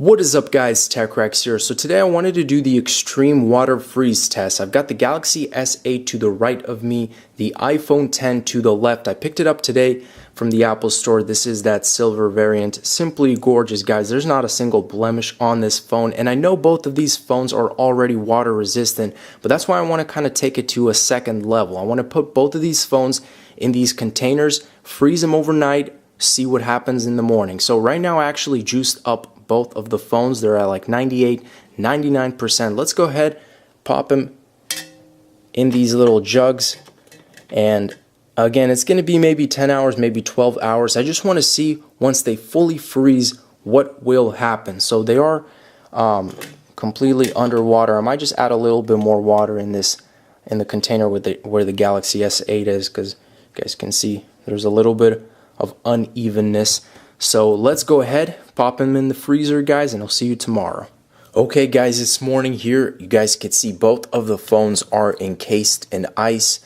What is up guys, TechRex here. So today I wanted to do the extreme water freeze test. I've got the Galaxy S8 to the right of me, the iPhone X to the left. I picked it up today from the Apple Store. This is that silver variant. Simply gorgeous guys. There's not a single blemish on this phone, and I know both of these phones are already water resistant, but that's why I want to kind of take it to a second level. I want to put both of these phones in these containers, freeze them overnight, see what happens in the morning. So right now I actually juiced up both of the phones. They're at like 98, 99%. Let's go ahead, pop them in these little jugs. And again, it's going to be maybe 10 hours, maybe 12 hours. I just want to see once they fully freeze what will happen. So they are completely underwater. I might just add a little bit more water in the container with where the Galaxy S8 is, because you guys can see there's a little bit of unevenness. So let's go ahead, pop them in the freezer guys, and I'll see you tomorrow. Okay guys, this morning here, you guys can see both of the phones are encased in ice.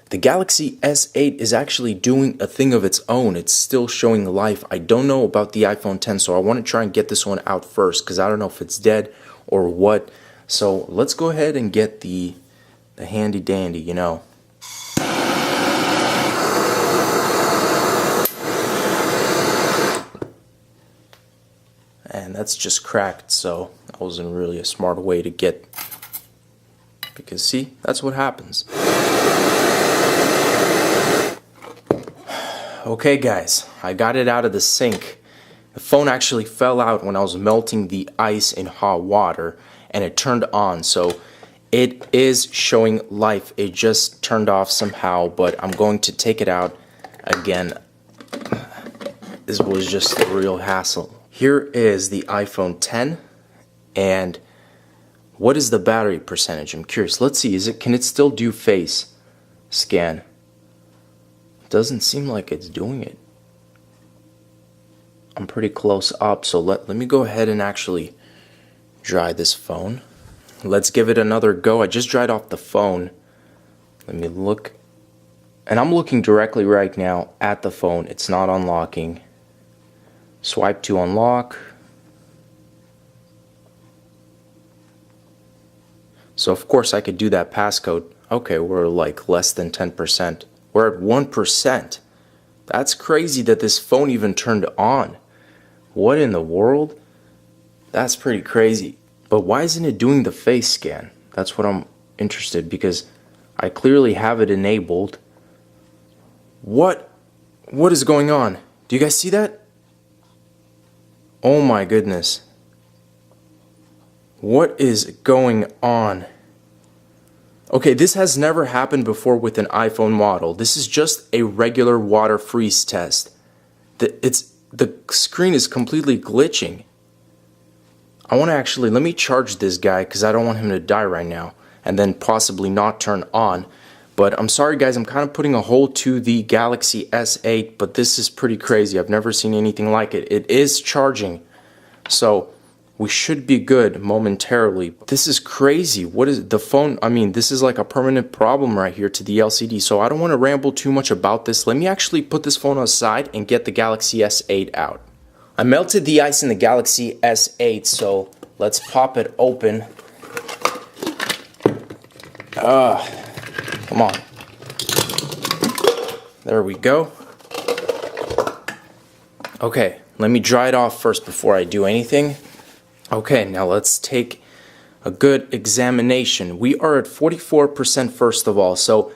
The Galaxy S8 is actually doing a thing of its own. It's still showing life. I don't know about the iPhone X, so I want to try and get this one out first, because I don't know if it's dead or what. So let's go ahead and get the handy dandy, you know. And that's just cracked, so that wasn't really a smart way to get, because see, that's what happens. Okay guys, I got it out of the sink. The phone actually fell out when I was melting the ice in hot water, and it turned on, so it is showing life. It just turned off somehow, but I'm going to take it out again. This was just a real hassle. Here is the iPhone X, and what is the battery percentage? I'm curious. Let's see, can it still do face scan? Doesn't seem like it's doing it. I'm pretty close up, so let me go ahead and actually dry this phone. Let's give it another go. I just dried off the phone. Let me look, and I'm looking directly right now at the phone. It's not unlocking. Swipe to unlock. So of course I could do that passcode. Okay, we're like less than 10%. We're at 1%. That's crazy that this phone even turned on. What in the world? That's pretty crazy. But why isn't it doing the face scan? That's what I'm interested, because I clearly have it enabled. What is going on? Do you guys see that? Oh my goodness. What is going on? Okay, this has never happened before with an iPhone model. This is just a regular water freeze test. The screen is completely glitching. I want to actually, let me charge this guy, because I don't want him to die right now and then possibly not turn on. But I'm sorry guys, I'm kind of putting a hold to the Galaxy S8, but this is pretty crazy. I've never seen anything like it. It is charging, so we should be good momentarily. This is crazy. What is the phone? I mean, this is like a permanent problem right here to the LCD, so I don't want to ramble too much about this. Let me actually put this phone aside and get the Galaxy S8 out. I melted the ice in the Galaxy S8, so let's pop it open. Come on. There we go. Okay, let me dry it off first before I do anything. Okay, now let's take a good examination. We are at 44% first of all, so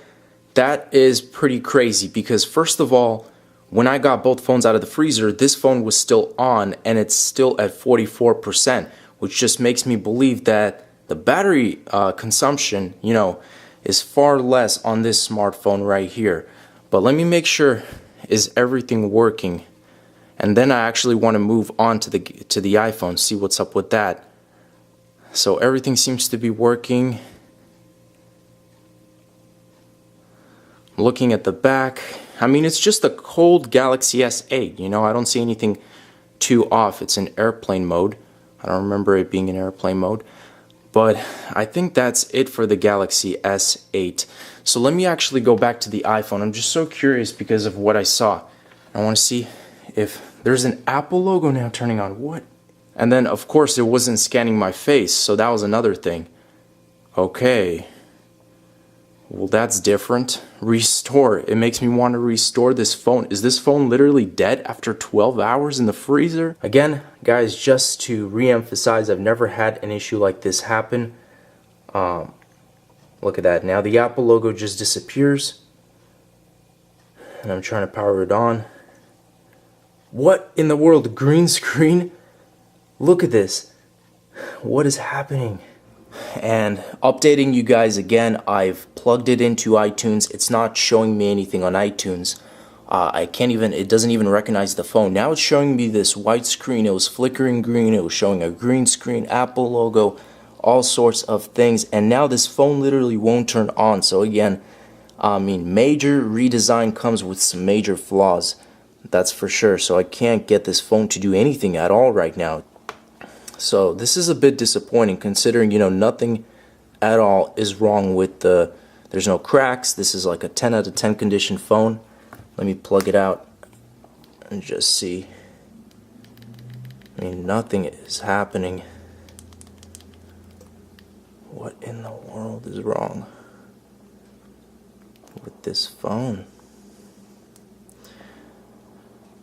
that is pretty crazy, because first of all, when I got both phones out of the freezer, this phone was still on, and it's still at 44%, which just makes me believe that the battery consumption, you know, is far less on this smartphone right here. But let me make sure, is everything working? And then I actually want to move on to the iPhone, see what's up with that. So everything seems to be working. Looking at the back, I mean, it's just a cold Galaxy S8, you know, I don't see anything too off. It's in airplane mode. I don't remember it being in airplane mode. But I think that's it for the Galaxy S8. So let me actually go back to the iPhone. I'm just so curious because of what I saw. I want to see if there's an Apple logo now turning on. What And then, of course, it wasn't scanning my face, so that was another thing. Okay. Well, that's different. Restore. It makes me want to restore this phone. Is this phone literally dead after 12 hours in the freezer? Again, guys, just to re-emphasize, I've never had an issue like this happen. Look at that. Now the Apple logo just disappears. And I'm trying to power it on. What in the world? Green screen? Look at this. What is happening? And updating you guys again, I've plugged it into iTunes. It's not showing me anything on iTunes. I can't even, it doesn't even recognize the phone. Now it's showing me this white screen. It was flickering green. It was showing a green screen, Apple logo, all sorts of things. And now this phone literally won't turn on. So again, I mean, major redesign comes with some major flaws. That's for sure. So I can't get this phone to do anything at all right now. So this is a bit disappointing considering, you know, nothing at all is wrong with there's no cracks. This is like a 10 out of 10 condition phone. Let me plug it out and just see. I mean, nothing is happening. What in the world is wrong with this phone?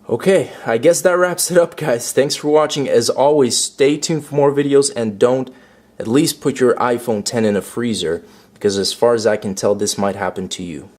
Okay, I guess that wraps it up, guys. Thanks for watching. As always, stay tuned for more videos and don't at least put your iPhone 10 in a freezer, because as far as I can tell, this might happen to you.